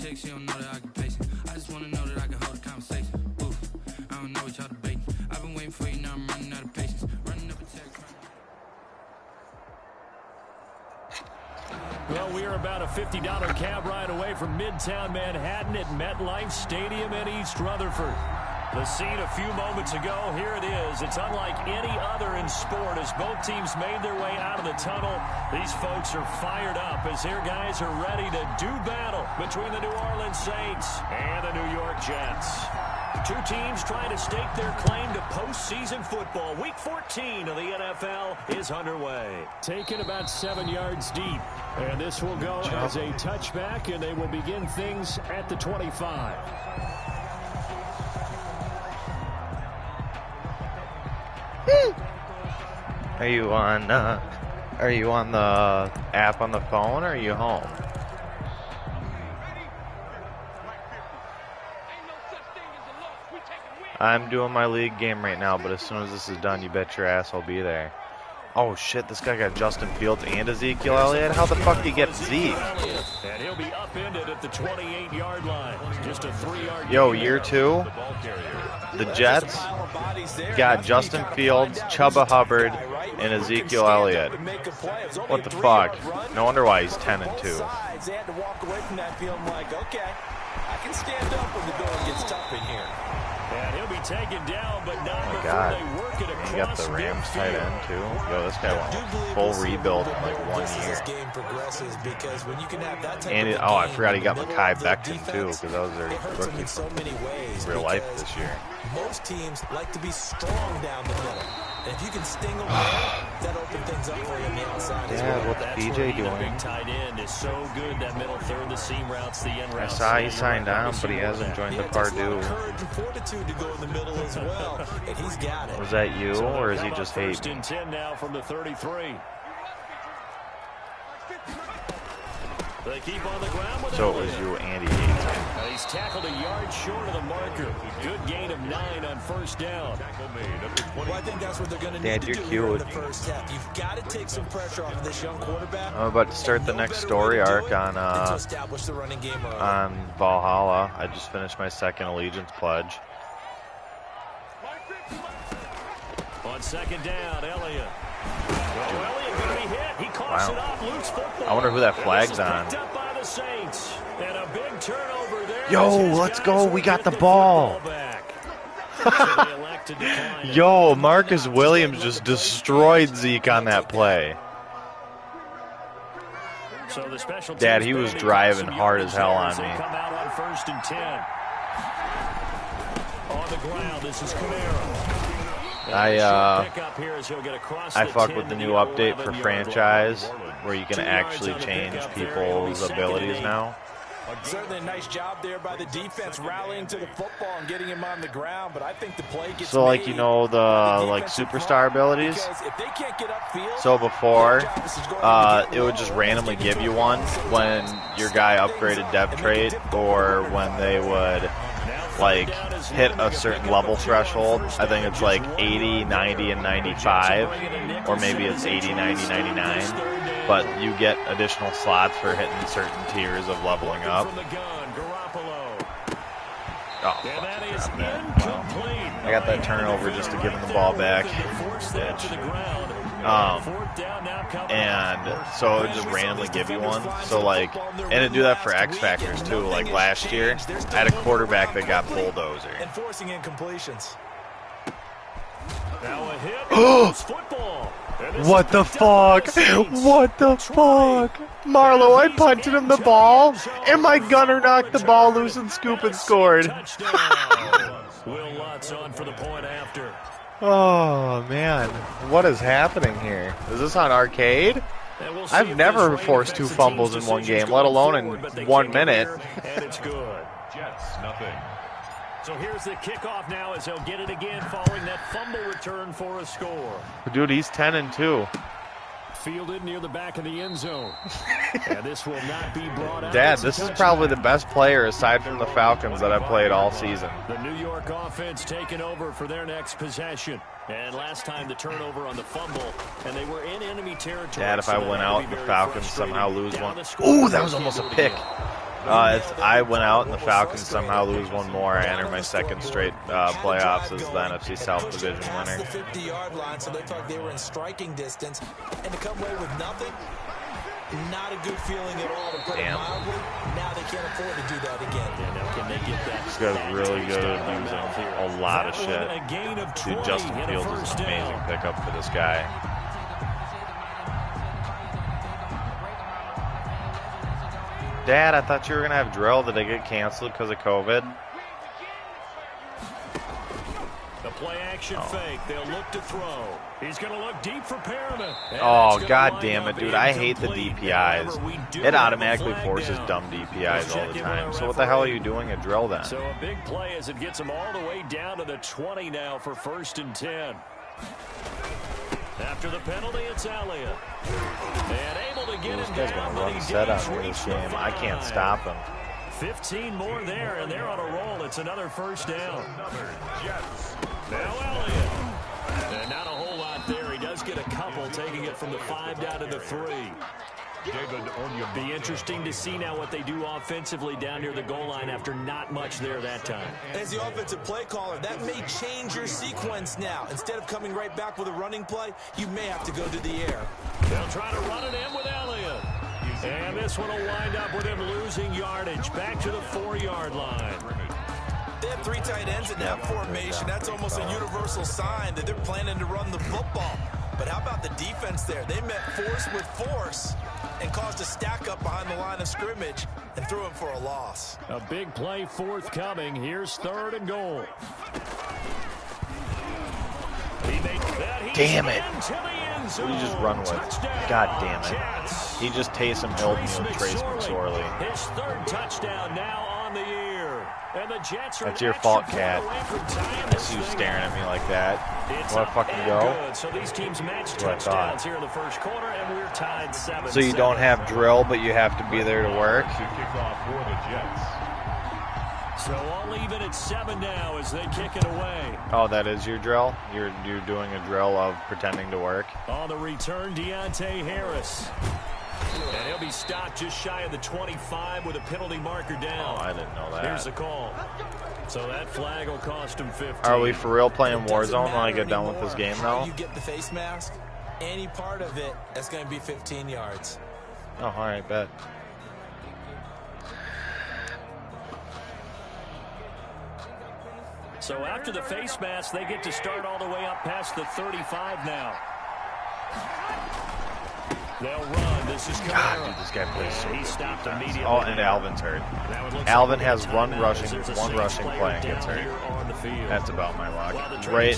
politics, you don't know the occupation. I just want to know that I can hold a conversation. Oof, I don't know what y'all debating. I've been waiting for you, now I'm running out of patience. Running up a check. Well, we are about a $50 cab ride away from Midtown Manhattan at MetLife Stadium in East Rutherford. The scene a few moments ago, here it is. It's unlike any other in sport as both teams made their way out of the tunnel. These folks are fired up as their guys are ready to do battle between the New Orleans Saints and the New York Jets. Two teams trying to stake their claim to postseason football. Week 14 of the NFL is underway. Taken about 7 yards deep. And this will go as a touchback, and they will begin things at the 25. Are you on the app on the phone, or are you home? I'm doing my league game right now, but as soon as this is done, you bet your ass I'll be there. Oh shit, this guy got Justin Fields and Ezekiel Elliott? How the fuck did he get Zeke? And he'll be upended at the 28-yard line. Just a 3-yard. Yo, year 2, the Jets got Justin Fields, Chuba Hubbard, and Ezekiel Elliott. What the fuck? No wonder why he's 10-2. I can stand up when the going gets tough in here. And he'll be taken down, but not Oh my before God. they work it across. You got the Rams tight end too. Yo, this guy went full rebuild in like 1 year. And I forgot he got Mekhi Becton too, because that was their rookie from real life this year. Most teams like to be strong down the middle. And if you can sting them there, that opens things up for you on the outside as well. What's PJ doing? Big tight end is so good, that middle third, the seam routes, the end I routes. saw he signed on, but he hasn't joined the Purdue. Courage and fortitude to go in the middle as well, and he's got it. Was that you, or is he just First hating? and 10 now from the 33. They keep on the ground with So it was you, Andy Hates. He's tackled a yard short of the marker. Good gain of 9 on first down. Well, I think that's what they're going to need to do here in the first half. You've got to take some pressure off of this young quarterback. I'm about to start the next story arc on Valhalla. I just finished my second allegiance pledge. On second down, Elliott. Elliott going to be hit. He coughs it off. Loose football. I wonder who that flag's on. Picked up by the Saints. And a big turnover there. Yo, let's go. We got the ball. Yo, Marcus Williams just destroyed Zeke on that play. Dad, he was driving hard as hell on me. Come out on first and 10. On the ground, this is Kamara. I fuck with the new update for franchise where you can actually change people's abilities now. Certainly a nice job there by the defense rallying to the football and getting him on the ground, but I think the play gets so like, you know, the like superstar abilities. So before it would just randomly give you one when your guy upgraded dev trait, or when they would like hit a certain level threshold. I think it's like 80, 90, and 95, or maybe it's 80, 90, 99. But you get additional slots for hitting certain tiers of leveling up. Oh, fuck, wow. I got that turnover just to give him the ball back. And so it would just randomly give you one. So like, and it'd do that for X Factors too. Like last year, I had a quarterback that got bulldozer. Enforcing incompletions. Now a hit. Football. What the fuck? What the fuck? Marlo, I punted him the ball, and my gunner knocked the ball loose and Scoop and scored. Will Lutz on for the point after. Oh, man. What is happening here? Is this on arcade? I've never forced 2 fumbles in one game, let alone in 1 minute. And it's good. Jets, nothing. So here's the kickoff now as he'll get it again following that fumble return for a score. Dude, he's 10-2. Fielded near the back of the end zone. And this will not be brought out. Dad, this is probably the best player aside from the Falcons that I've played all season. The New York offense taking over for their next possession. And last time the turnover on the fumble, and they were in enemy territory. Dad, if I went out and the Falcons somehow lose one. Ooh, that was almost a pick. I went out and the Falcons somehow lose one more. I enter my second straight playoffs as the NFC South Division winner. The 50-yard line, so they thought they were in striking distance, and to come away with nothing, not a good feeling at all, to put it mildly. Now they can't afford to do that again. Yeah, now can they get that? This guy's really good at using a lot of shit. Dude, Justin Fields is an amazing pickup for this guy. Dad, I thought you were going to have drill. Did they get canceled because of COVID? The play action fake. They'll look to throw. He's going to look deep for Perriman. Oh, god damn it, dude. I hate the DPIs. It automatically forces dumb DPIs all the time. So what the hell are you doing at drill then? So a big play as it gets them all the way down to the 20 now for 1st and 10. After the penalty, it's Elliott. And able to get him This guy's down, going to run set on me this game. I can't stop him. 15 more there, and they're on a roll. It's another 1st down. Now Elliott. And not a whole lot there. He does get a couple, taking it from the 5 down to the 3. Be interesting to see now what they do offensively down near the goal line after not much there that time. As the offensive play caller, that may change your sequence now. Instead of coming right back with a running play, you may have to go to the air. They'll try to run it in with Elliott. And this one will wind up with him losing yardage back to the 4-yard line. They have 3 tight ends in that formation. That's almost a universal sign that they're planning to run the football. But how about the defense there? They met force with force and caused a stack up behind the line of scrimmage and threw him for a loss. A big play forthcoming. Here's 3rd and goal. Damn it. What did you just run with? God damn it. He just Taysom Hill and Trace McSorley. His 3rd touchdown now on the year. And the Jets are That's your fault, Cat. I see you staring at me like that. Want to fucking go? So these teams match touchdowns here in the 1st quarter, and we're tied 7-7. So you don't have drill, but you have to be there to work? So all even at 7 now as they kick it away. Oh, that is your drill? You're doing a drill of pretending to work? On the return, Deontay Harris. And he'll be stopped just shy of the 25 with a penalty marker down. Oh, I didn't know that. Here's the call. So that flag will cost him 15. Are we for real playing Warzone when I get done with this game, though? You get the face mask, any part of it, that's going to be 15 yards. Oh, all right, bet. So after the face mask, they get to start all the way up past the 35 now. They'll run. This is God, dude, this guy plays so he stopped immediately. Oh, and Alvin's hurt. Alvin has one rushing play and gets hurt. That's about my luck. Right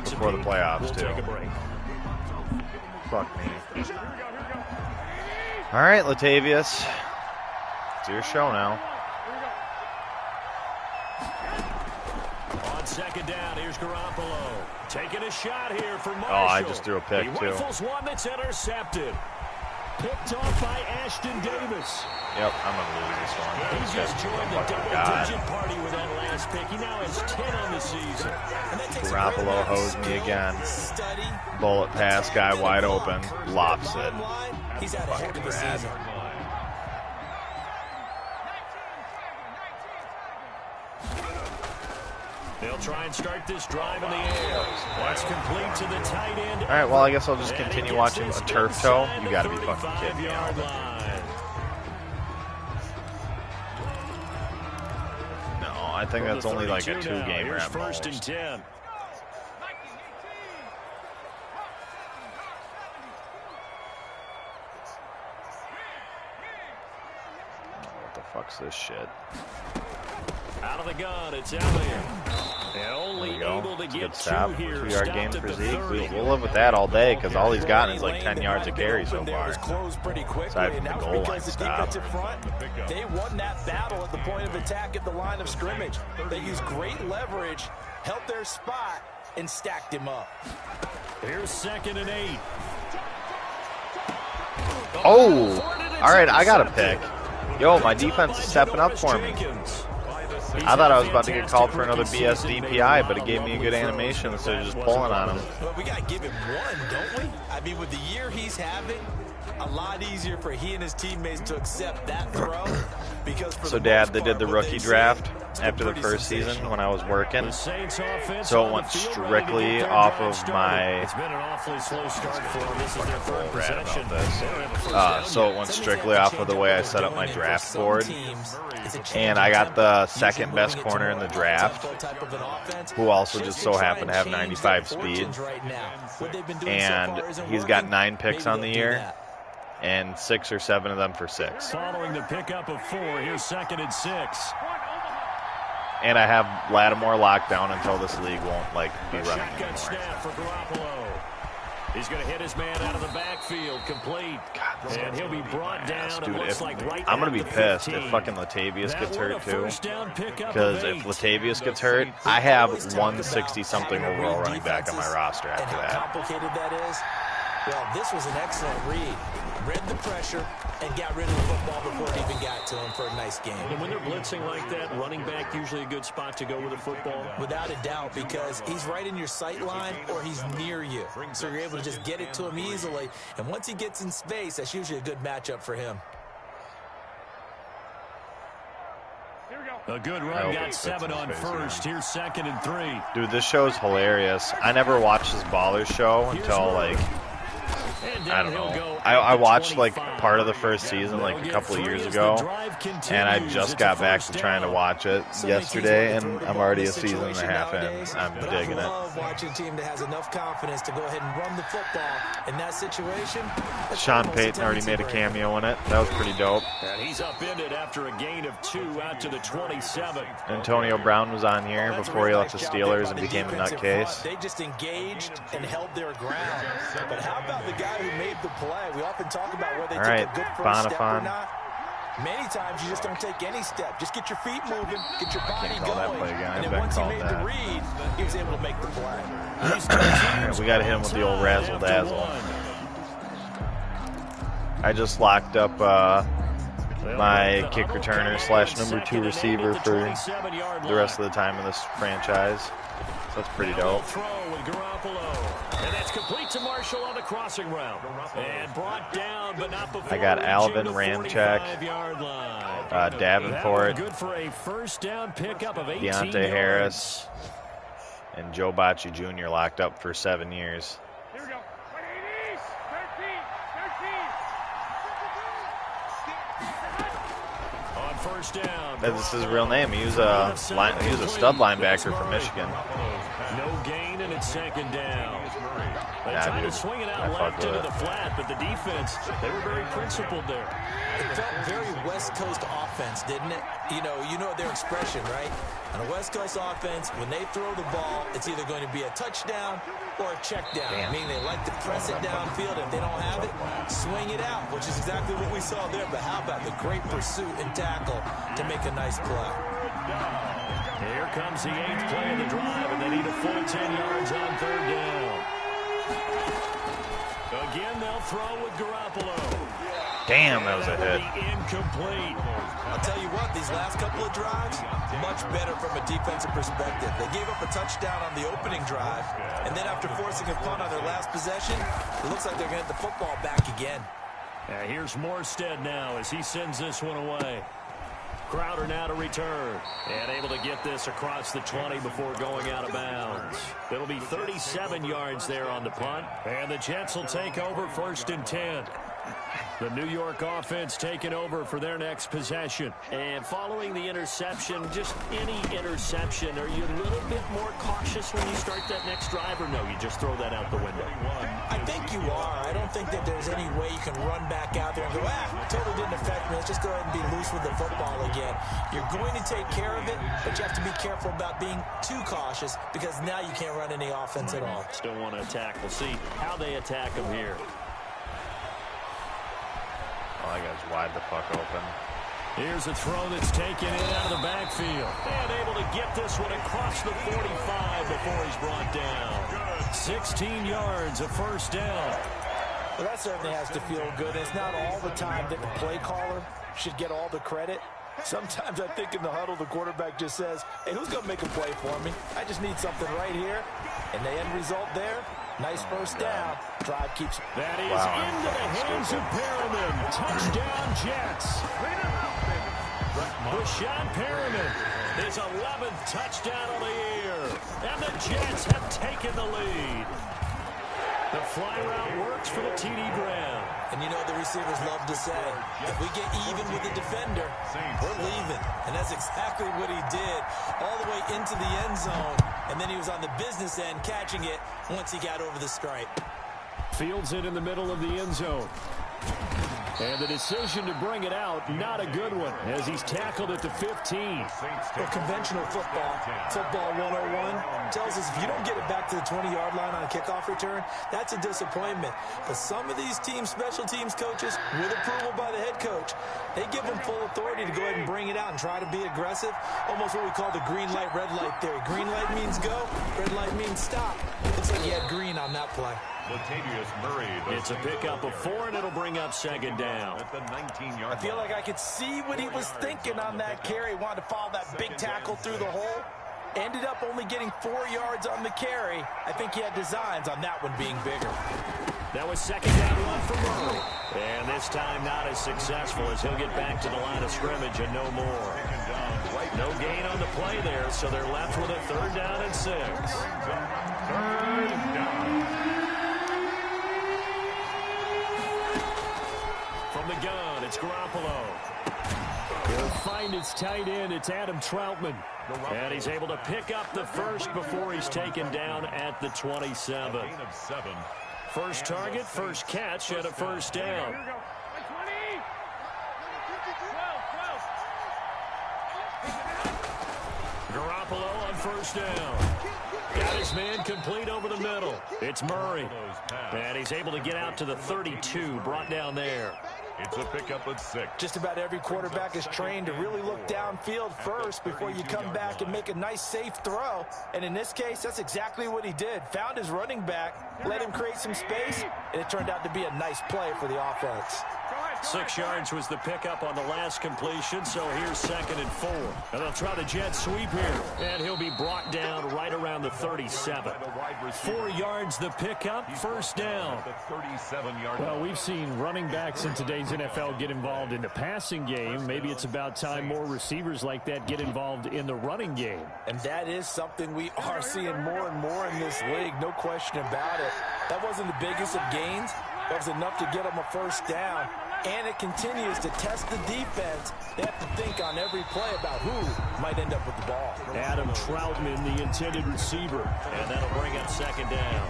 before the playoffs, too. Fuck me. All right, Latavius. It's your show now. On 2nd down, here's Garoppolo. Taking a shot here for Marshall. Oh, I just threw a pick, he too. rifles one that's intercepted. Picked off by Ashton Davis. Yep, I'm going to lose this one. He just joined the double-digit party with that last pick. He now has 10 on the season. Garoppolo hosed me again. Bullet pass, guy wide open. Lops it. He's had a heck of a season. They'll try and start this drive in the air. That's complete to the tight end. All right, well, I guess I'll just continue watching a turf toe. You got to be fucking kidding me. No, I think that's only like a 2-gamer at most. 1st and 10. What the fuck's this shit? Out of the gun, it's Elliott. And only able to get 2 here. 2-yard gain for Zeke. We'll live with that all day because all he's gotten is like 10 yards of carry so far. Aside from the goal line stop. They won that battle at the point of attack at the line of scrimmage. They used great leverage, held their spot, and stacked him up. Here's 2nd and 8. Oh! All right, I got a pick. Yo, my defense is stepping up for me. I thought I was about to get called for another BS DPI, but it gave me a good animation instead of just pulling on him. But we got to give him one, don't we? I mean, with the year he's having, a lot easier for he and his teammates to accept that throw So, Dad, they did the rookie draft after the first season when I was working. So it went strictly off of my. It's been an awfully slow start for them. This is their third possession. So it went strictly off of the way I set up my draft board. And I got the second best corner in the draft, who also just so happened to have 95 speed. And he's got 9 picks on the year, and 6 or 7 of them for 6. Following the pickup of 4, here's 2nd and 6. And I have Lattimore locked down until this league won't be running anymore. Snap for Garoppolo. He's going to hit his man out of the backfield, complete. God, and he'll be brought down. Dude, I'm going to be pissed if fucking Latavius gets hurt too. Because if Latavius gets hurt, I have 160-something overall running back on my roster after that. How complicated that is? Well, this was an excellent read. Read the pressure and got rid of the football before it even got to him for a nice game. And when they're blitzing like that, running back usually a good spot to go with the football? Without a doubt, because he's right in your sight line or he's near you. So you're able to just get it to him easily. And once he gets in space, that's usually a good matchup for him. A good run, got 7 on first. Here's 2nd and 3. Dude, this show's hilarious. I never watched this Ballers show until, I don't know. I watched part of the first season a couple of years ago, and I just got back to trying to watch it yesterday, and I'm already a season and a half in. I'm digging it. I love watching a team that has enough confidence to go ahead and run the football in that situation. Sean Payton already made a cameo in it. That was pretty dope. And he's upended after a gain of 2 out to the 27. Antonio Brown was on here before he left the Steelers and became a nutcase. They just engaged and held their ground. But how about the guy who made the play? We often talk about whether they took a good first step or not. Many times you just don't take any step. Just get your feet moving, get your body going. And then once he made the read, he was able to make the play. We got to hit him with the old razzle-dazzle. I just locked up my kick returner / number 2 receiver for the rest of the time in this franchise. So that's pretty dope. And that's complete to Marshall on the crossing route. And brought down, but not before. I got Alvin Ramczyk, Davenport, good for a first down pickup of 18 Deontay Harris, and Joe Bocci Jr. locked up for 7 years. Here we go. 13. On first down. That's his real name. He was a stud linebacker from Michigan. No gain, and it's 2nd down. They tried to swing it out left into the flat, but the defense, they were very principled there. It felt very West Coast offense, didn't it? You know their expression, right? On a West Coast offense, when they throw the ball, it's either going to be a touchdown or a check down. Meaning they like to press it downfield. If they don't have it, swing it out, which is exactly what we saw there. But how about the great pursuit and tackle to make a nice play? Here comes the 8th play of the drive, and they need a full 10 yards on 3rd down. Again, they'll throw with Garoppolo. Damn, that was a hit. Incomplete. I'll tell you what, these last couple of drives, much better from a defensive perspective. They gave up a touchdown on the opening drive, and then after forcing a punt on their last possession, it looks like they're going to get the football back again. Here's Morstead now as he sends this one away. Crowder now to return, and able to get this across the 20 before going out of bounds. It'll be 37 yards there on the punt, and the Jets will take over 1st and 10. The New York offense taking over for their next possession. And following the interception, just any interception, are you a little bit more cautious when you start that next drive, or no, you just throw that out the window? I think you are. I don't think that there's any way you can run back out there and go, totally didn't affect me. Let's just go ahead and be loose with the football again. You're going to take care of it, but you have to be careful about being too cautious because now you can't run any offense at all. Still want to attack. We'll see how they attack them here. Oh, that guy's wide the fuck open. Here's a throw that's taken in out of the backfield. And able to get this one across the 45 before he's brought down. 16 yards, a first down. Well, that certainly has to feel good. It's not all the time that the play caller should get all the credit. Sometimes I think in the huddle, the quarterback just says, hey, who's going to make a play for me? I just need something right here. And the end result there, nice first down. Drive keeps. That is into the hands of Perriman. Touchdown, Jets. Rashawn Perriman, his 11th touchdown of the year. And the Jets have taken the lead. The fly route works for the TD Graham. And you know the receivers love to say, if we get even with the defender, we're leaving. And that's exactly what he did all the way into the end zone. And then he was on the business end catching it once he got over the stripe. Fields it in the middle of the end zone. And the decision to bring it out, not a good one, as he's tackled at the 15. Well, conventional football 101, tells us if you don't get it back to the 20-yard line on a kickoff return, that's a disappointment. But some of these teams, special teams coaches, with approval by the head coach, they give them full authority to go ahead and bring it out and try to be aggressive. Almost what we call the green light, red light theory. Green light means go, red light means stop. Looks like he had green on that play. It's a pickup of 4, and it'll bring up second down. At the 19-yard I feel like I could see what he was thinking on that carry. Wanted to follow that big tackle through the hole. Ended up only getting 4 yards on the carry. I think he had designs on that one being bigger. That was second down one for Murray. And this time not as successful as he'll get back to the line of scrimmage and no more. No gain on the play there, so they're left with a 3rd down and 6. 3rd down. From the gun, it's Garoppolo. He'll find his tight end. It's Adam Troutman. And he's able to pick up the first before he's taken down at the 27. First target, first catch, and a first down. Garoppolo on first down. Got his man complete over the middle. It's Murray. And he's able to get out to the 32, brought down there. It's a pickup at 6. Just about every quarterback is trained to really look downfield first before you come back and make a nice, safe throw. And in this case, that's exactly what he did. Found his running back, let him create some space, and it turned out to be a nice play for the offense. 6 yards was the pickup on the last completion, so here's 2nd and 4. And they'll try the jet sweep here, and he'll be brought down right around the 37. 4 yards the pickup, first down. Well, we've seen running backs in today's NFL get involved in the passing game. Maybe it's about time more receivers like that get involved in the running game. And that is something we are seeing more and more in this league, no question about it. That wasn't the biggest of gains. That was enough to get them a first down. And it continues to test the defense. They have to think on every play about who might end up with the ball. Adam Troutman, the intended receiver. And that'll bring up second down.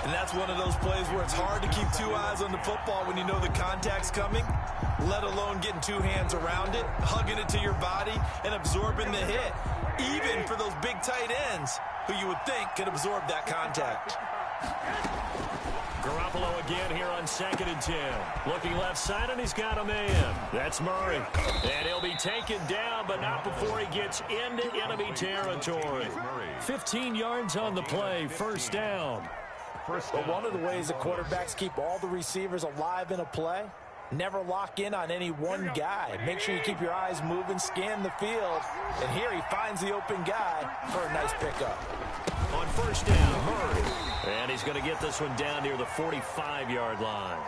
And that's one of those plays where it's hard to keep 2 eyes on the football when you know the contact's coming, let alone getting 2 hands around it, hugging it to your body, and absorbing the hit. Even for those big tight ends who you would think could absorb that contact. Garoppolo again here on 2nd and 10. Looking left side, and he's got a man. That's Murray. And he'll be taken down, but not before he gets into enemy territory. 15 yards on the play, first down. But one of the ways the quarterbacks keep all the receivers alive in a play, never lock in on any one guy. Make sure you keep your eyes moving, scan the field. And here he finds the open guy for a nice pickup. On first down, Murray. And he's going to get this one down near the 45-yard line.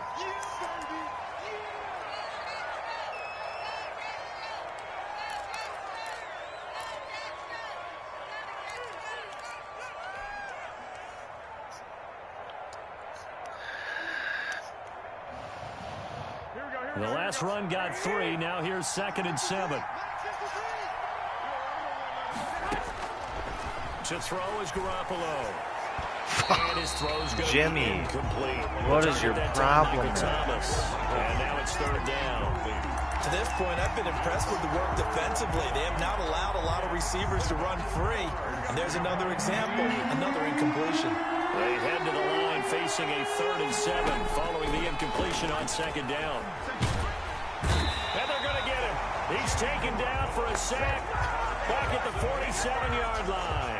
The last run got 3. Now here's 2nd and 7. To throw is Garoppolo. And his throw's going to be incomplete. What is your problem? Thomas. And now it's 3rd down. To this point, I've been impressed with the work defensively. They have not allowed a lot of receivers to run free. And there's another example, another incompletion. They head to the line facing a 3rd and 7 following the incompletion on 2nd down. And they're going to get him. He's taken down for a sack back at the 47-yard line.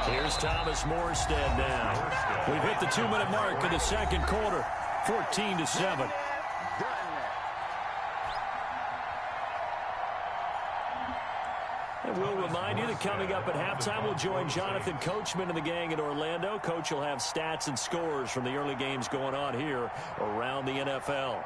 Here's Thomas Morstead now. We've hit the 2-minute mark of the second quarter, 14-7. And we'll remind you that coming up at halftime, we'll join Jonathan Coachman and the gang in Orlando. Coach will have stats and scores from the early games going on here around the NFL.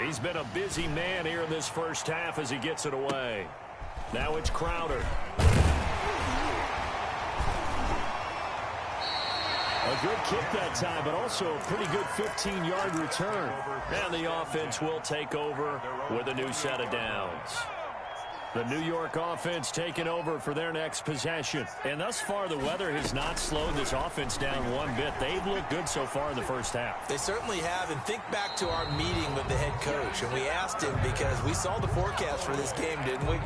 He's been a busy man here in this first half as he gets it away. Now it's Crowder. A good kick that time, but also a pretty good 15-yard return. And the offense will take over with a new set of downs. The New York offense taking over for their next possession. And thus far, the weather has not slowed this offense down one bit. They've looked good so far in the first half. They certainly have. And think back to our meeting with the head coach. And we asked him because we saw the forecast for this game, didn't we?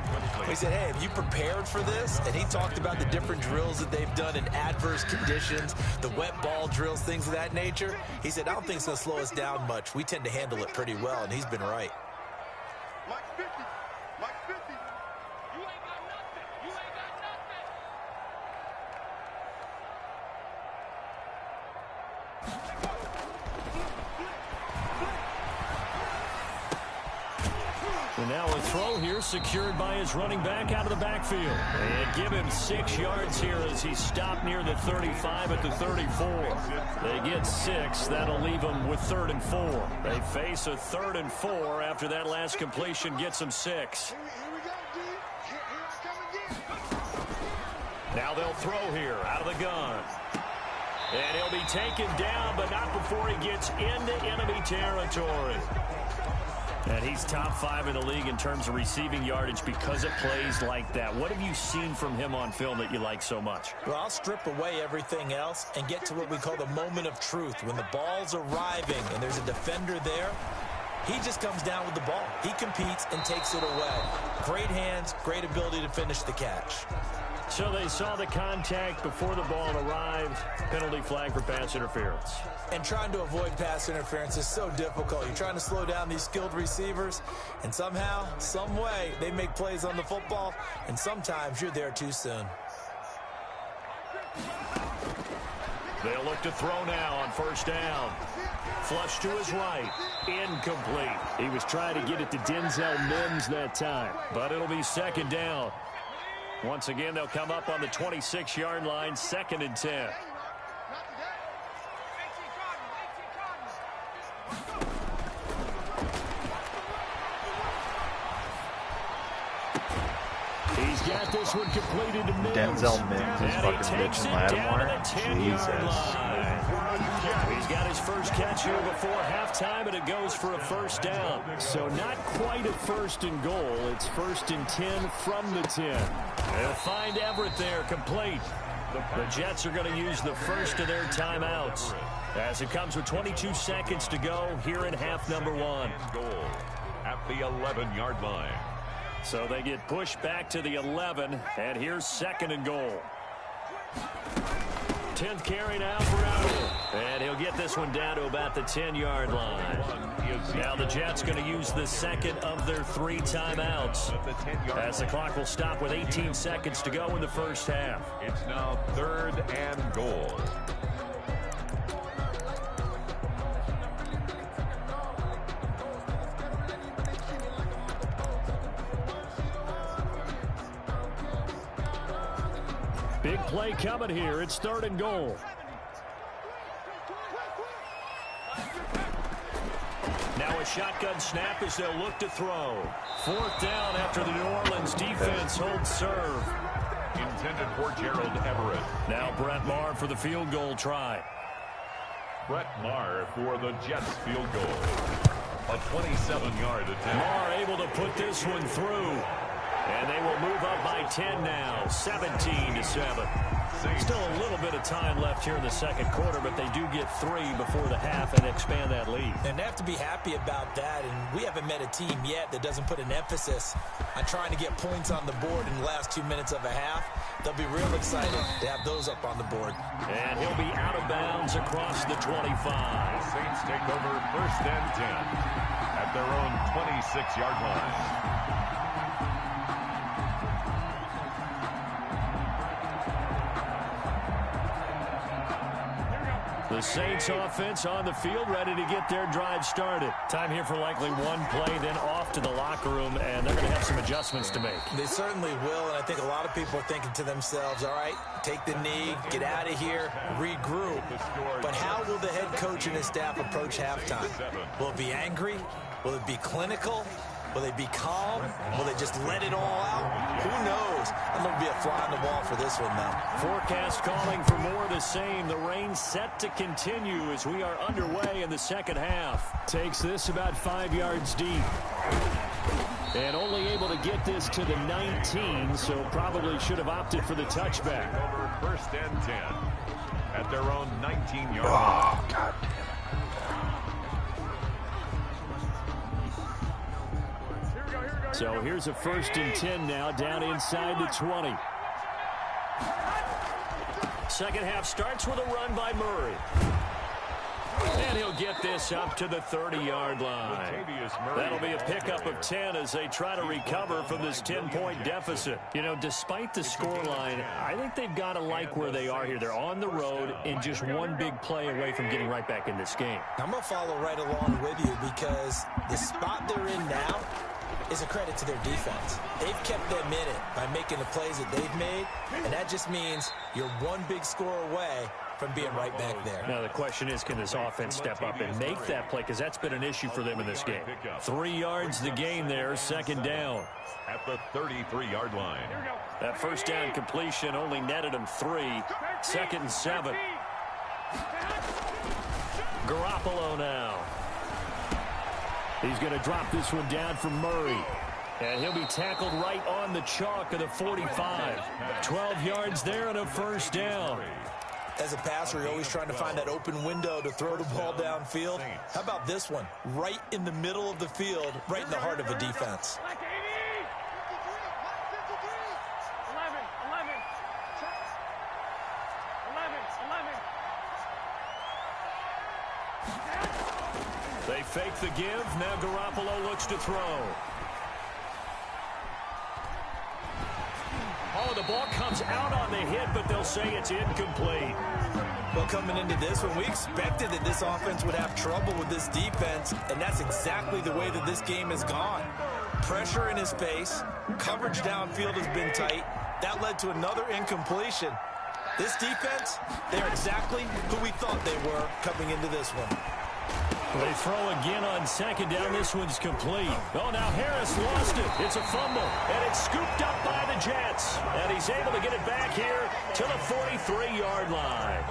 We said, hey, have you prepared for this? And he talked about the different drills that they've done in adverse conditions, the wet ball drills, things of that nature. He said, I don't think it's going to slow us down much. We tend to handle it pretty well, and he's been right. And now a throw here secured by his running back out of the backfield. And give him 6 yards here as he stopped near the 35 at the 34. They get 6. That'll leave them with 3rd and 4. They face a 3rd and 4 after that last completion gets them 6. Now they'll throw here out of the gun. And he'll be taken down, but not before he gets into enemy territory. And he's top 5 in the league in terms of receiving yardage because of plays like that. What have you seen from him on film that you like so much? Well, I'll strip away everything else and get to what we call the moment of truth. When the ball's arriving and there's a defender there, he just comes down with the ball. He competes and takes it away. Great hands, great ability to finish the catch. So they saw the contact before the ball arrived. Penalty flag for pass interference. And trying to avoid pass interference is so difficult. You're trying to slow down these skilled receivers, and somehow, some way, they make plays on the football, and sometimes you're there too soon. They'll look to throw now on 1st down. Flush to his right. Incomplete. He was trying to get it to Denzel Mims that time, but it'll be 2nd down. Once again, they'll come up on the 26-yard line, 2nd and 10. He's got this one completed to Mims. Denzel Mims is fucking bitching Lattimore. Jesus. He's got his first catch here before halftime, and it goes for a 1st down. So not quite a 1st and goal. It's 1st and 10 from the 10. They'll find Everett there, complete. The Jets are going to use the first of their timeouts as it comes with 22 seconds to go here in half number 1. Goal at the 11-yard line. So they get pushed back to the 11, and here's 2nd and goal. 10th carry now for Everett. And he'll get this one down to about the 10-yard line. Now the Jets going to use the 2nd of their 3 timeouts as the clock will stop with 18 seconds to go in the first half. It's now 3rd and goal. Big play coming here. It's 3rd and goal. Now a shotgun snap as they'll look to throw. 4th down after the New Orleans defense holds serve. Intended for Gerald Everett. Now Brett Maher for the field goal try. Brett Maher for the Jets field goal. A 27-yard attempt. Maher able to put this one through. And they will move up by 10 now, 17-7. Still a little bit of time left here in the 2nd quarter, but they do get 3 before the half and expand that lead. And they have to be happy about that, and we haven't met a team yet that doesn't put an emphasis on trying to get points on the board in the last 2 minutes of a half. They'll be real excited to have those up on the board. And he'll be out of bounds across the 25. The Saints take over 1st and 10 at their own 26-yard line. The Saints offense on the field, ready to get their drive started. Time here for likely one play, then off to the locker room, and they're going to have some adjustments to make. They certainly will, and I think a lot of people are thinking to themselves, all right, take the knee, get out of here, regroup. But how will the head coach and his staff approach halftime? Will it be angry? Will it be clinical? Will they be calm? Will they just let it all out? Who knows? I'm going to be a fly on the wall for this one, though. Forecast calling for more of the same. The rain set to continue as we are underway in the second half. Takes this about 5 yards deep. And only able to get this to the 19, so probably should have opted for the touchback. Over first and 10 at their own 19-yard line. Oh, God. So here's a 1st and 10 now, down inside the 20. Second half starts with a run by Murray. And he'll get this up to the 30-yard line. That'll be a pickup of 10 as they try to recover from this 10-point deficit. You know, despite the scoreline, I think they've got to like where they are here. They're on the road and just one big play away from getting right back in this game. I'm going to follow right along with you because the spot they're in now is a credit to their defense. They've kept them in it by making the plays that they've made, and that just means you're one big score away from being right back there. Now the question is, can this offense step up and make that play? Because that's been an issue for them in this game. 3 yards the gain there, second down. At the 33-yard line. That first down completion only netted him 3. 2nd and 7. Garoppolo now. He's going to drop this one down for Murray. And he'll be tackled right on the chalk of the 45. 12 yards there and a first down. As a passer, you're always trying to find that open window to throw the ball downfield. How about this one? Right in the middle of the field, right in the heart of a defense. They fake the give. Now Garoppolo looks to throw. Oh, the ball comes out on the hit, but they'll say it's incomplete. Well, coming into this one, we expected that this offense would have trouble with this defense, and that's exactly the way that this game has gone. Pressure in his face. Coverage downfield has been tight. That led to another incompletion. This defense, they're exactly who we thought they were coming into this one. They throw again on second down. This one's complete. Oh, now Harris lost it. It's a fumble, and it's scooped up by the Jets. And he's able to get it back here to the 43-yard line.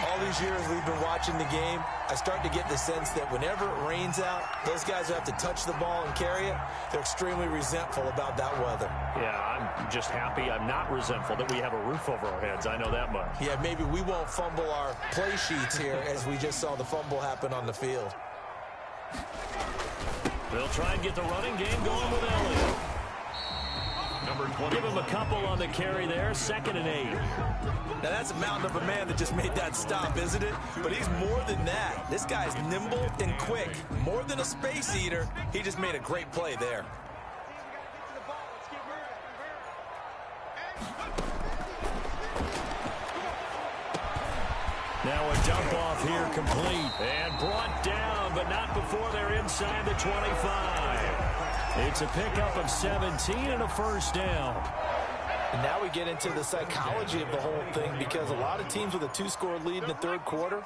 All these years we've been watching the game, I start to get the sense that whenever it rains out, those guys who have to touch the ball and carry it, they're extremely resentful about that weather. Yeah, I'm just happy I'm not resentful that we have a roof over our heads. I know that much. Yeah, maybe we won't fumble our play sheets here as we just saw the fumble happen on the field. They'll try and get the running game going with Elliott. Give him a couple on the carry there, 2nd and 8. Now that's a mountain of a man that just made that stop, isn't it? But he's more than that. This guy's nimble and quick. More than a space eater, he just made a great play there. Now a dump off here complete and brought down, but not before they're inside the 25. It's a pickup of 17 and a first down. And now we get into the psychology of the whole thing, because a lot of teams with a 2-score lead in the third quarter,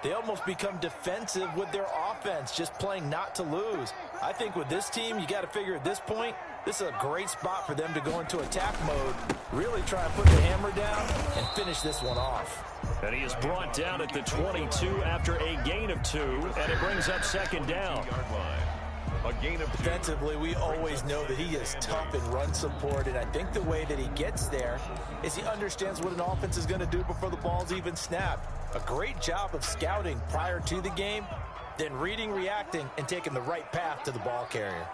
they almost become defensive with their offense, just playing not to lose. I think with this team, you got to figure at this point, this is a great spot for them to go into attack mode, really try and put the hammer down and finish this one off. And he is brought down at the 22 after a gain of 2, and it brings up second down. A gain of 2. Defensively, we always know that he is tough in run support, and I think the way that he gets there is he understands what an offense is going to do before the ball's even snapped. A great job of scouting prior to the game, then reading, reacting, and taking the right path to the ball carrier.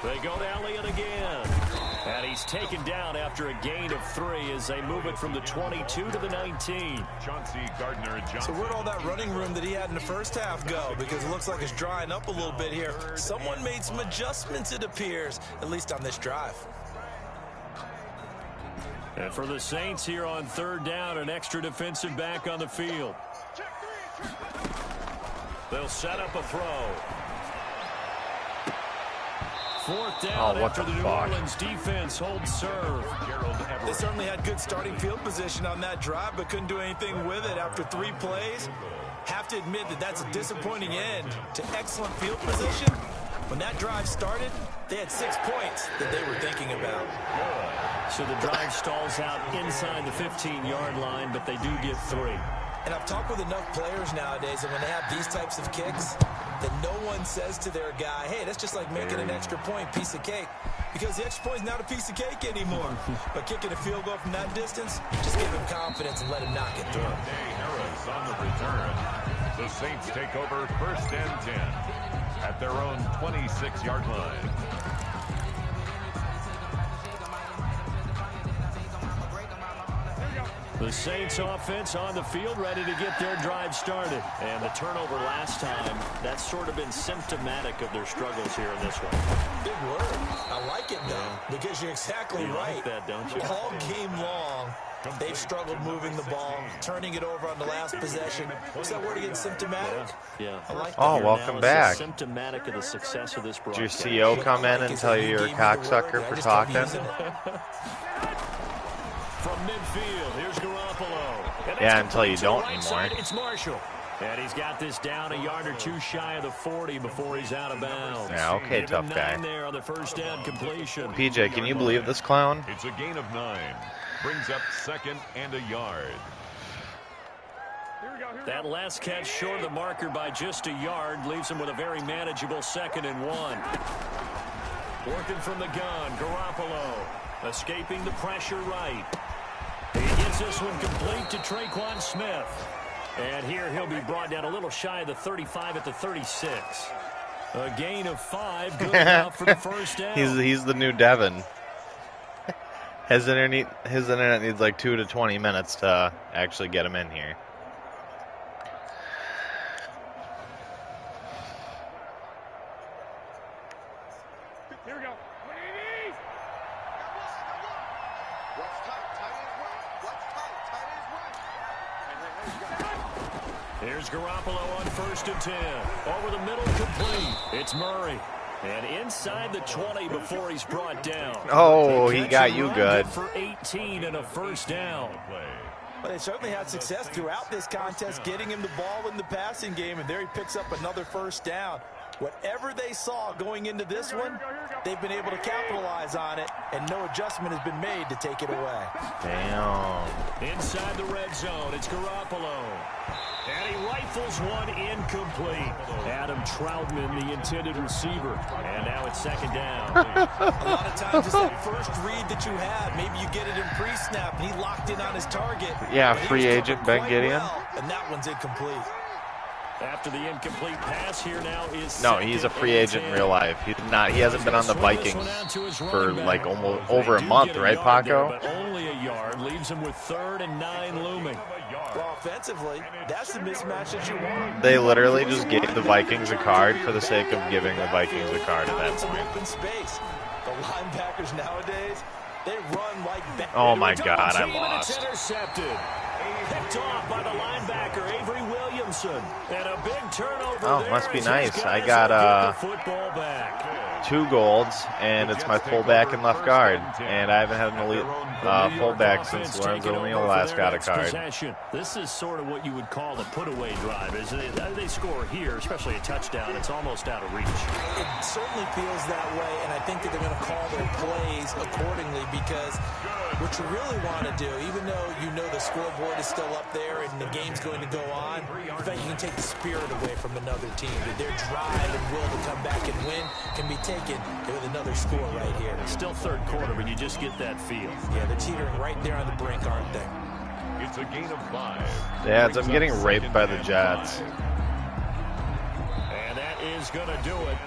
They go to Elliott again. And he's taken down after a gain of 3 as they move it from the 22 to the 19. Chauncey Gardner-Johnson. So where'd all that running room that he had in the first half go? Because it looks like it's drying up a little bit here. Someone made some adjustments, it appears, at least on this drive. And for the Saints here on third down, an extra defensive back on the field. They'll set up a throw. Fourth down after the New Orleans defense holds serve. They certainly had good starting field position on that drive, but couldn't do anything with it after 3 plays. Have to admit that that's a disappointing end to excellent field position. When that drive started, they had 6 points that they were thinking about. So the drive stalls out inside the 15-yard line, but they do get 3. And I've talked with enough players nowadays that when they have these types of kicks, that no one says to their guy, hey, that's just like making an extra point, piece of cake. Because the extra point is not a piece of cake anymore. But kicking a field goal from that distance, just give him confidence and let him knock it through. Harris on the return. The Saints take over 1st and 10 at their own 26-yard line. The Saints offense on the field, ready to get their drive started. And the turnover last time, that's sort of been symptomatic of their struggles here in this one. Big word. I like it, though, because you're exactly right. Like that, don't you? All game long, they've struggled moving the ball, turning it over on the last possession. What's that word again, symptomatic? Yeah. I like that. Oh, welcome back. Symptomatic of the success of this broadcast. Did your CO come in and tell you you're a cocksucker for talking? From midfield, here's Garoppolo. Yeah, until you don't anymore. Side, it's Marshall. And he's got this down a yard or two shy of the 40 before he's out of bounds. Yeah, okay, tough guy. There on the first down completion. PJ, can you believe this clown? It's a gain of 9. Brings up 2nd and a yard. That last catch short of the marker by just a yard leaves him with a very manageable 2nd and 1. Working from the gun, Garoppolo. Escaping the pressure right. He gets this one complete to Traquan Smith. And here he'll be brought down a little shy of the 35 at the 36. A gain of 5, good enough for the first down. He's the new Devin. His internet needs like 2 to 20 minutes to actually get him in here. Here we go. Here's Garoppolo on 1st and 10. Over the middle, complete. It's Murray. And inside the 20 before he's brought down. Oh, he got you good. For 18 and a first down. But they certainly had success throughout this contest, getting him the ball in the passing game, and there he picks up another first down. Whatever they saw going into this one, they've been able to capitalize on it, and no adjustment has been made to take it away. Damn. Inside the red zone, it's Garoppolo. And he rifles one incomplete. Adam Troutman, the intended receiver. And now it's 2nd down. A lot of times it's that first read that you have. Maybe you get it in pre-snap, and he locked in on his target. Yeah, free agent Ben Gideon. Well, and that one's incomplete. After the incomplete pass, here now is No, he's a free agent in real life. He's not. He hasn't been on the Vikings for like almost over a month, right, Paco? But only a yard leaves him with 3rd and 9 looming. Well, offensively, that's the mismatch that you want. They literally just gave the Vikings a card for the sake of giving the Vikings a card at that point. Open space. The linebackers nowadays, they run like that. Oh my God, I lost. Intercepted. Picked off by the linebacker Avery Williamson. And a big turnover. Oh, must be nice. I got football back. 2 golds, and it's my fullback and left guard. And I haven't had an elite fullback since Lorenzo O'Neal last got a card. Possession. This is sort of what you would call the put-away drive. Is they score here, especially a touchdown, it's almost out of reach. It certainly feels that way, and I think that they're going to call their plays accordingly, because what you really want to do, even though you know the scoreboard is still up there and the game's going to go on, in fact, you can take the spirit away from another team. Their drive and will to come back and win can be taken with another score right here. It's still 3rd quarter, but you just get that feel. Yeah, they're teetering right there on the brink, aren't they? It's a gain of 5. Yeah, I'm getting raped by the Jets. And that is going to do it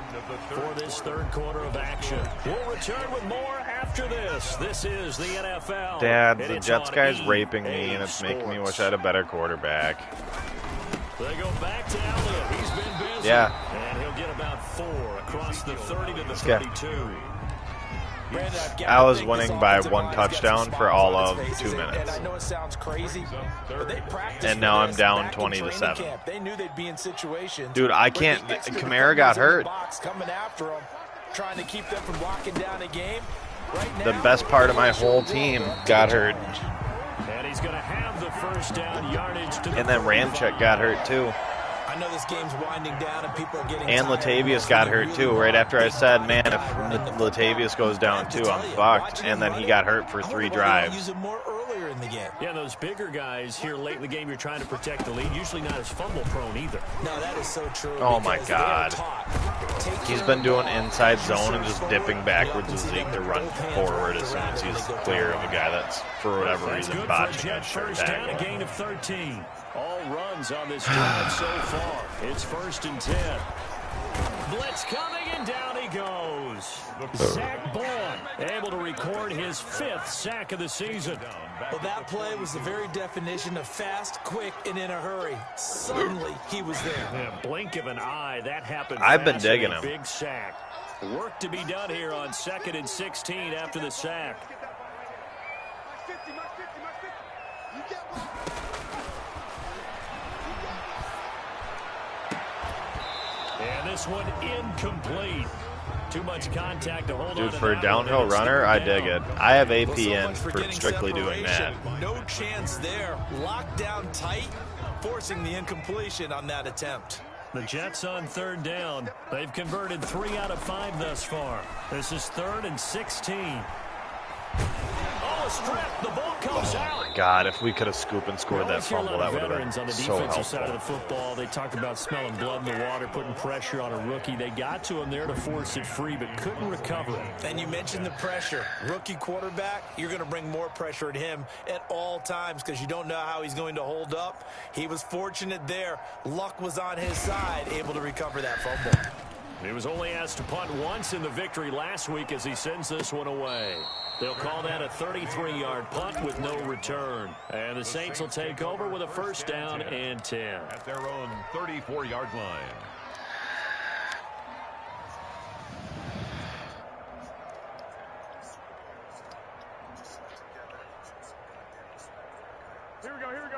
for this 3rd quarter of action. We'll return with more after this. This is the NFL. Dad, the Jets guy's raping me, and it's making me wish I had a better quarterback. They go back to Elliott. He's been busy. Yeah. And he'll get about 4 across the 30 to the 32. I was winning by 1 touchdown for all of 2 minutes. I know it sounds crazy, but they practiced. And now I'm down 20-7. They knew they'd be in situations. Dude, I can't. Kamara got hurt. Coming after them, trying to keep them from locking down a game. Right now, The best part of my whole team got hurt. And he's going to have the first down yardage. And then Ramczyk got hurt too. I know this game's winding down and people are getting and Latavius got hurt too. Right after I said, man, if Latavius goes down too, I'm fucked. And then he got hurt for 3 drives. Use it more earlier in the game. Yeah, those bigger guys here late in the game, you're trying to protect the lead. Usually not as fumble prone either. No, that is so true. Oh my God. He's been doing inside zone and just dipping backwards with Zeke to run forward as soon as he's clear of a guy that's, for whatever reason, botching a short first down, a tackle. gain of 13. All runs on this drive so far. It's 1st and 10. Blitz coming, and down he goes. Zach Bourne able to record his 5th sack of the season. Well, that play was the very definition of fast, quick, and in a hurry. Suddenly, he was there. Yeah, blink of an eye, that happened. I've been digging him. Big sack. Work to be done here on 2nd and 16 after the sack. And this one incomplete. Too much contact to hold on. Dude, for a downhill runner, I dig it. I have AP in for strictly doing that. No chance there. Locked down tight, forcing the incompletion on that attempt. The Jets on 3rd down. They've converted 3 out of 5 thus far. This is 3rd and 16. Oh, a strip. The ball comes out. Oh my God, if we could have scooped and scored that fumble, that would have been on the so defensive side of the helpful. football. They talked about smelling blood in the water, putting pressure on a rookie. They got to him there to force it free, but couldn't recover it. And you mentioned the pressure. Rookie quarterback, you're going to bring more pressure at him at all times because you don't know how he's going to hold up. He was fortunate there. Luck was on his side, able to recover that fumble. He was only asked to punt once in the victory last week as he sends this one away. They'll call that a 33-yard punt with no return. And the Saints will take over with a 1st down and 10. At their own 34-yard line.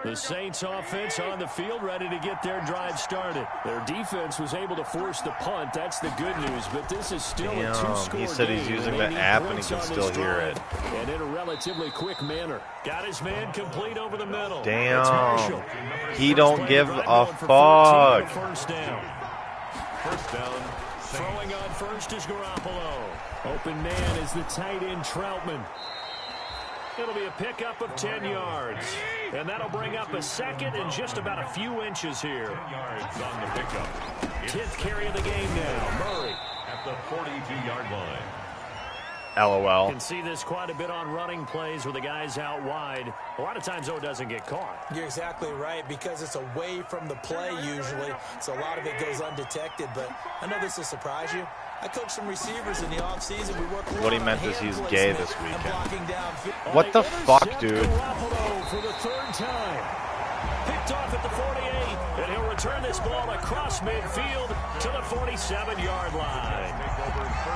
The Saints offense on the field, ready to get their drive started. Their defense was able to force the punt. That's the good news, but this is still a 2-score game. He said he's using the app and he can still hear it. And in a relatively quick manner. Got his man complete over the middle. Damn. He don't give a fuck. First down. Throwing on first is Garoppolo. Open man is the tight end Troutman. It'll be a pickup of 10 yards. And that'll bring up a 2nd and just about a few inches here. 10 yards on the pickup. 10th carry of the game now. Murray at the 42-yard line. LOL. You can see this quite a bit on running plays where the guy's out wide. A lot of times, though, it doesn't get caught. You're exactly right because it's away from the play usually, so a lot of it goes undetected. But I know this will surprise you. I coached some receivers in the offseason. We worked What he meant is he's gay this weekend. weekend. What the fuck, dude? Garoppolo for the 3rd time. Picked off at the 48, and he'll return this ball across midfield to the 47-yard line.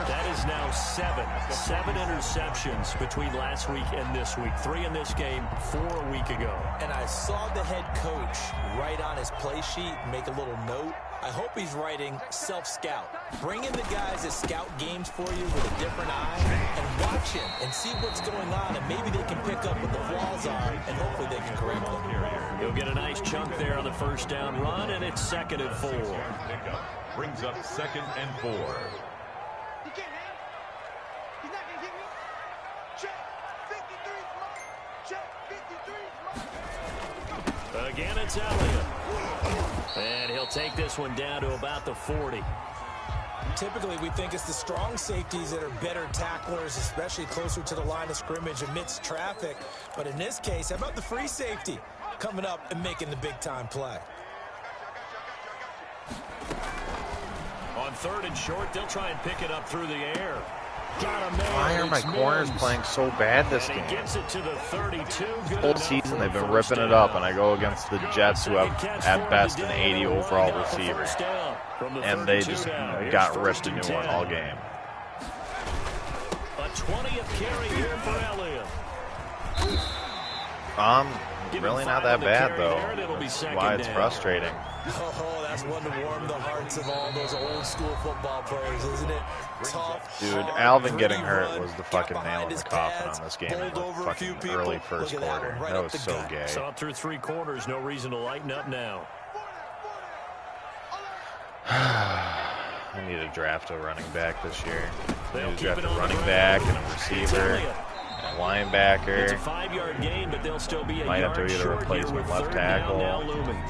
That is now 7 interceptions between last week and this week. 3 in this game, 4 a week ago. And I saw the head coach write on his play sheet, make a little note. I hope he's writing self-scout. Bring in the guys that scout games for you with a different eye and watch him and see what's going on, and maybe they can pick up what the flaws are, and hopefully they can correct them. He'll get a nice chunk there on the 1st down run, and it's 2nd and 4. Brings up 2nd and 4. He can't have it. He's not going to get me. Check. 53 smart. Check. 53 smart. Again, it's Elliott. And he'll take this one down to about the 40. Typically, we think it's the strong safeties that are better tacklers, especially closer to the line of scrimmage amidst traffic. But in this case, how about the free safety coming up and making the big-time play? On 3rd and short, they'll try and pick it up through the air. Why are my corners playing so bad this game? Gets it to the 32. Whole season they've been ripping it up, and I go against the Jets, who have at best an 80 overall receiver, and they just got ripped a new one all game. A 20th carry here for Elliott. Really not that bad, though. That's why it's frustrating. Oh, that's one to warm the hearts of all those old school football players, isn't it? Tough, dude, hard, Alvin getting hurt run, was the fucking nail in the coffin on this game in the fucking early first quarter. That was so gay. Saw through 3 quarters, no reason to lighten up now. I need to draft a running back this year. I need to draft a running back and a receiver, and a linebacker. It's a 5-yard gain, but they'll still be a Might have to yard either short replace here my with left 3rd down tackle. now looming.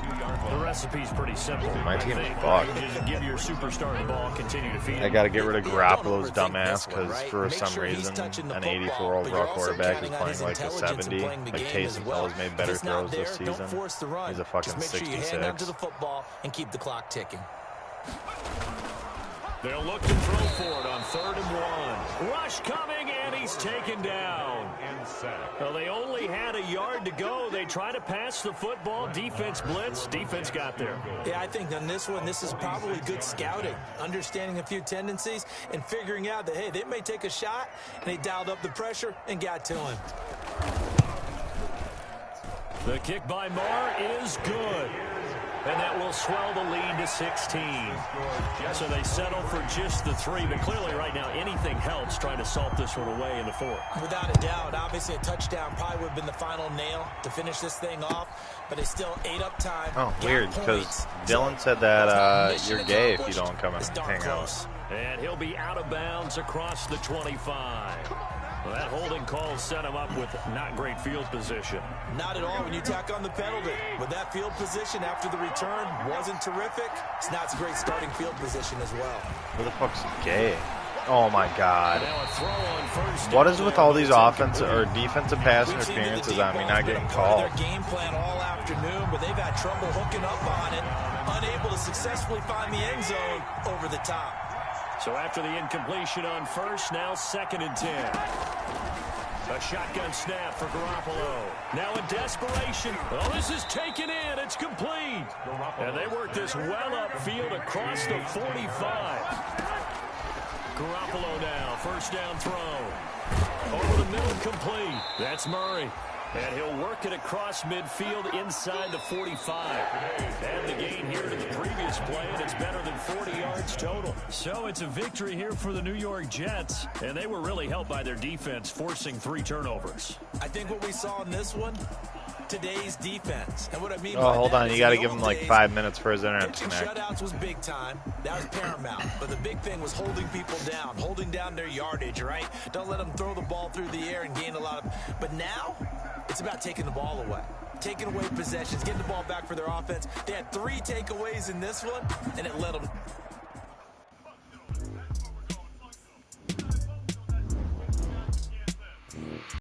The recipe's pretty simple. My team is I think. fucked. Just give your superstar the ball, continue to feed him. I got to get rid of Garoppolo's dumbass because for some reason an 84 overall quarterback is playing like a 70. Like Taysom Hill has made better throws this season. He's a fucking 66. And keep the clock ticking. They'll look to throw for it on 3rd and 1. Rush coming, and he's taken down. Well, they only had a yard to go. They try to pass the football. Defense blitz. Defense got there. Yeah, I think on this one, this is probably good scouting, understanding a few tendencies, and figuring out that, hey, they may take a shot, and they dialed up the pressure and got to him. The kick by Marr is good. And that will swell the lead to 16. So they settle for just the 3, but clearly right now anything helps trying to salt this one away in the 4th. Without a doubt, obviously a touchdown probably would have been the final nail to finish this thing off, but they still ate up time. Oh, weird, because Dylan said that you're gay if you don't come and hang out. And he'll be out of bounds across the 25. Well, that holding call set him up with not great field position. Not at all when you tack on the penalty. With that field position after the return wasn't terrific. It's not a great starting field position as well. Who the fuck's gay? Oh my God. Now a throw on 1st What is with all these offensive or defensive pass interferences on me not getting called? Their game plan all afternoon, but they've had trouble hooking up on it, unable to successfully find the end zone over the top. So after the incompletion on 1st, now 2nd and 10. A shotgun snap for Garoppolo. Now in desperation. Oh, this is taken in. It's complete. And they work this well upfield across the 45. Garoppolo now, 1st down throw. Over the middle, complete. That's Murray. And he'll work it across midfield inside the 45. And the gain here to the previous play, and it's better than 40 yards total. So it's a victory here for the New York Jets, and they were really helped by their defense, forcing 3 turnovers. I think what we saw in this one, today's defense. And what I mean by hold on, you got to give him like 5 minutes for his internet to connect. Shutouts was big time. That was paramount. But the big thing was holding people down, holding down their yardage, right? Don't let them throw the ball through the air and gain a lot of... But now, it's about taking the ball away. Taking away possessions, getting the ball back for their offense. They had 3 takeaways in this one, and it let them